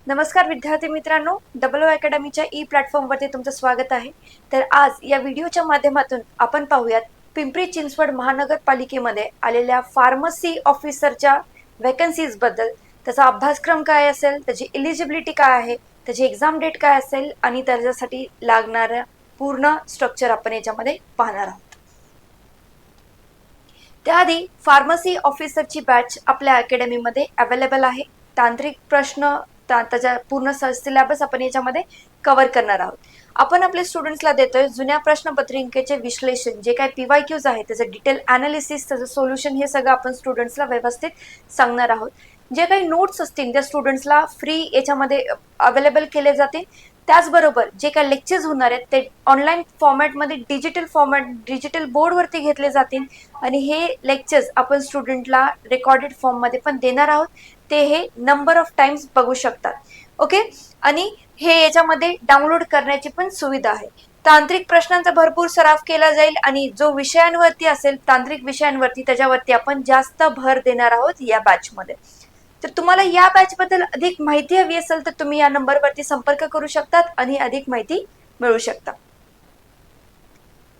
नमस्कार विद्यार्थी मित्रांनो, डबल ओ अकॅडमीच्या ई प्लॅटफॉर्मवरती तुमचं स्वागत आहे। तर आज या व्हिडिओच्या माध्यमातून आपण पाहूयात पिंपरी चिंचवड महानगरपालिकेमध्ये आलेल्या फार्मसी ऑफिसरच्या वॅकन्सीज बद्दल। त्याचा अभ्यासक्रम काय असेल, त्याची एलिजिबिलिटी काय आहे, त्याची एक्झाम डेट काय असेल आणि त्याच्यासाठी लागणारं पूर्ण स्ट्रक्चर आपण याच्यामध्ये पाहणार आहोत। त्याआधी फार्मसी ऑफिसरची बॅच आपल्या अकॅडमीमध्ये अवेलेबल आहे। तांत्रिक प्रश्न त्याचा पूर्ण सिलेबस आपण याच्यामध्ये कव्हर करणार आहोत। आपण आपल्या स्टुडंट्सला देतोय जुन्या प्रश्नपत्रिकेचे विश्लेषण, जे काही PYQs आहे त्याचं डिटेल अनालिसिस, त्याचं सोल्युशन, हे सगळं आपण स्टुडंट्सला व्यवस्थित सांगणार आहोत। जे काही नोट्स असतील त्या स्टुडंट्सला फ्री याच्यामध्ये अवेलेबल केले जातील। त्याचबरोबर जे काही लेक्चर्स होणार आहेत ते ऑनलाईन फॉर्मॅटमध्ये डिजिटल बोर्डवरती घेतले जातील आणि हे लेक्चर्स आपण स्टुडंटला रेकॉर्डेड फॉर्ममध्ये पण देणार आहोत। ते हे नंबर ऑफ टाइम्स बघू शकतात। ओके, आणि हे याच्यामध्ये डाउनलोड करण्याची पण सुविधा आहे। तांत्रिक प्रश्नांचा भरपूर सराव केला जाईल आणि जो विषयांवरती असेल, तांत्रिक विषयांवरती, त्याच्यावरती आपण जास्त भर देणार आहोत या बॅचमध्ये। तर तुम्हाला या बॅच बद्दल अधिक माहिती हवी असेल तर तुम्ही या नंबरवरती संपर्क करू शकतात आणि अधिक माहिती मिळवू शकता।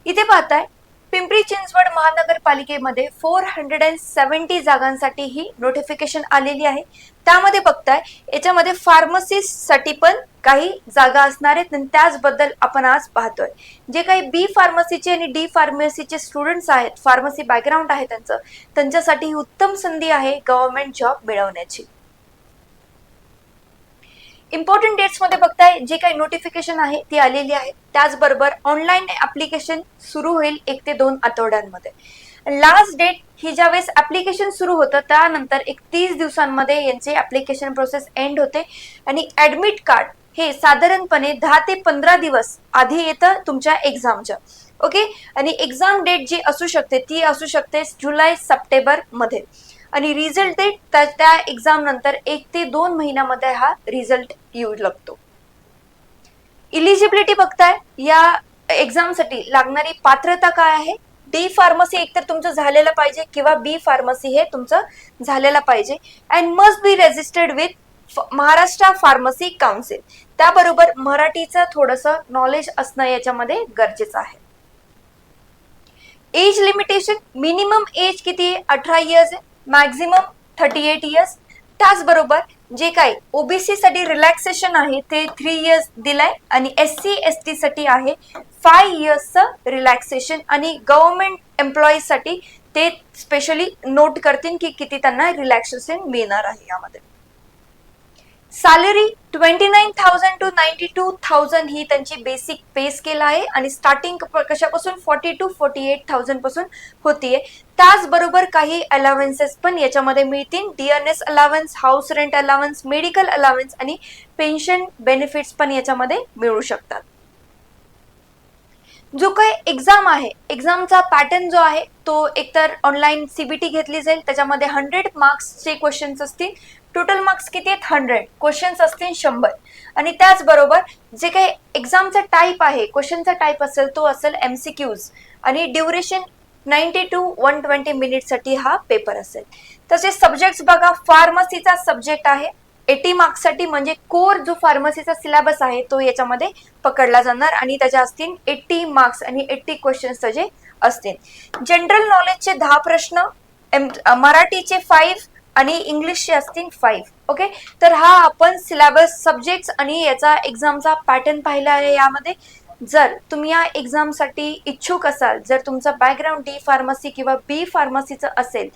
इथे पाहताय पिंपरी चिंचवड महानगरपालिकेमध्ये 470 जागांसाठी ही नोटिफिकेशन आलेली आहे। त्यामध्ये बघताय याच्यामध्ये फार्मसिस्ट साठी पण काही जागा असणार आहेत आणि त्याचबद्दल आपण आज पाहतोय। जे काही बी फार्मसीचे आणि डी फार्मसीचे स्टुडंट्स आहेत, फार्मसी बॅकग्राऊंड आहे त्यांच्यासाठी ही उत्तम संधी आहे गव्हर्नमेंट जॉब मिळवण्याची। इम्पॉर्टंट डेट्स मध्ये बघताय जे काही नोटिफिकेशन आहे ती आलेली आहे। त्याचबरोबर ऑनलाईन ऍप्लिकेशन सुरू होईल 1 ते 2 आठवड्यांमध्ये। लास्ट डेट ही ज्यावेळेस ऍप्लिकेशन सुरू होतं त्यानंतर 30 दिवसांमध्ये यांचे ऍप्लिकेशन प्रोसेस एंड होते आणि ऍडमिट कार्ड हे साधारणपणे 10 ते 15 दिवस आधी येतं तुमच्या एक्झामच्या। ओके, आणि एक्झाम डेट जी असू शकते ती असू शकते जुलै सप्टेंबर मध्ये आणि रिझल्ट डेट त्या एक्झाम नंतर 1 ते 2 महिन्यामध्ये हा रिझल्ट येऊ लागतो। इलिजिबिलिटी बघताय या एक्झाम साठी लागणारी पात्रता काय आहे। डी फार्मसी एकतर तुमचं झालेलं पाहिजे किंवा बी फार्मसी हे तुमचं झालेलं पाहिजे and must be registered with Maharashtra pharmacy council. त्याबरोबर मराठीचं थोडंसं नॉलेज असणं याच्यामध्ये गरजेचं आहे। एज लिमिटेशन, मिनिमम एज किती आहे? 18 इयर्स आहे, मॅक्झिमम 38 इयर्स। त्याचबरोबर जे काही ओबीसी साठी रिलॅक्सेशन आहे ते 3 इयर्स दिलाय आणि SC ST साठी आहे 5 इयर्सचं रिलॅक्सेशन आणि गव्हर्नमेंट एम्प्लॉईज साठी ते स्पेशली नोट करतील की किती त्यांना रिलॅक्सेशन मिळणार आहे यामध्ये। सॅलरी 29,000 to 92,000 ही त्यांची बेसिक पे स्केल आहे आणि स्टार्टिंग कशापासून 40 to 48,000 पासून होतीये। त्याचबरोबर काही अलाउन्सेस पण याच्यामध्ये मिळतील। DNS allowance, house rent allowance, medical allowance आणि पेन्शन बेनिफिट्स पण याच्यामध्ये मिळू शकतात। जो काही एक्झाम आहे, एक्झामचा पॅटर्न जो आहे तो एकतर ऑनलाईन CBT घेतली जाईल, त्याच्यामध्ये 100 मार्क्सचे क्वेश्चन्स असतील। टोटल मार्क्स किती आहेत? 100, क्वेश्चन्स असतील 100 आणि त्याचबरोबर जे काही एक्झामचा टाईप आहे, क्वेश्चनचा टाईप असेल तो असेल MCQs आणि ड्युरेशन 90 to 120 मिनिट साठी हा पेपर असेल। तसेच सब्जेक्ट्स बघा, फार्मसीचा सब्जेक्ट आहे 80 मार्क्स साठी, म्हणजे कोर जो फार्मसीचा सिलेबस आहे तो याच्यामध्ये पकडला जाणार आणि त्याच्या असतील 80 मार्क्स आणि 80 क्वेश्चन्स त्याचे असतील। जनरल नॉलेजचे 10 प्रश्न, मराठीचे 5 आणि इंग्लिशचे असतील 5। ओके, तर हा आपण सिलेबस, सब्जेक्ट्स आणि याचा एक्झामचा पॅटर्न पाहिला आहे यामध्ये। जर तुम्ही या एक्झाम साठी इच्छुक असाल, जर तुमचा बॅकग्राऊंड डी फार्मसी किंवा बी फार्मसीचं असेल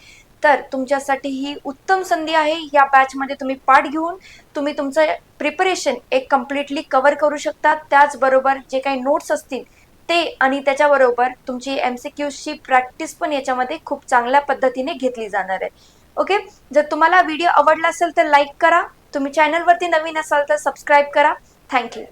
तर तुमच्यासाठी ही उत्तम संधी आहे। या बॅच मध्ये तुम्ही पार्ट घेऊन तुम्ही तुमचं प्रिपरेशन एक कम्प्लिटली कव्हर करू शकता। त्याचबरोबर जे काही नोट्स असतील ते आणि त्याच्याबरोबर तुमची MCQची प्रॅक्टिस पण याच्यामध्ये खूप चांगल्या पद्धतीने घेतली जाणार आहे। ओके, जर तुम्हाला व्हिडिओ आवडला असेल तर लाईक करा, तुम्ही चॅनलवरती नवीन असाल तर सबस्क्राईब करा। थँक्यू।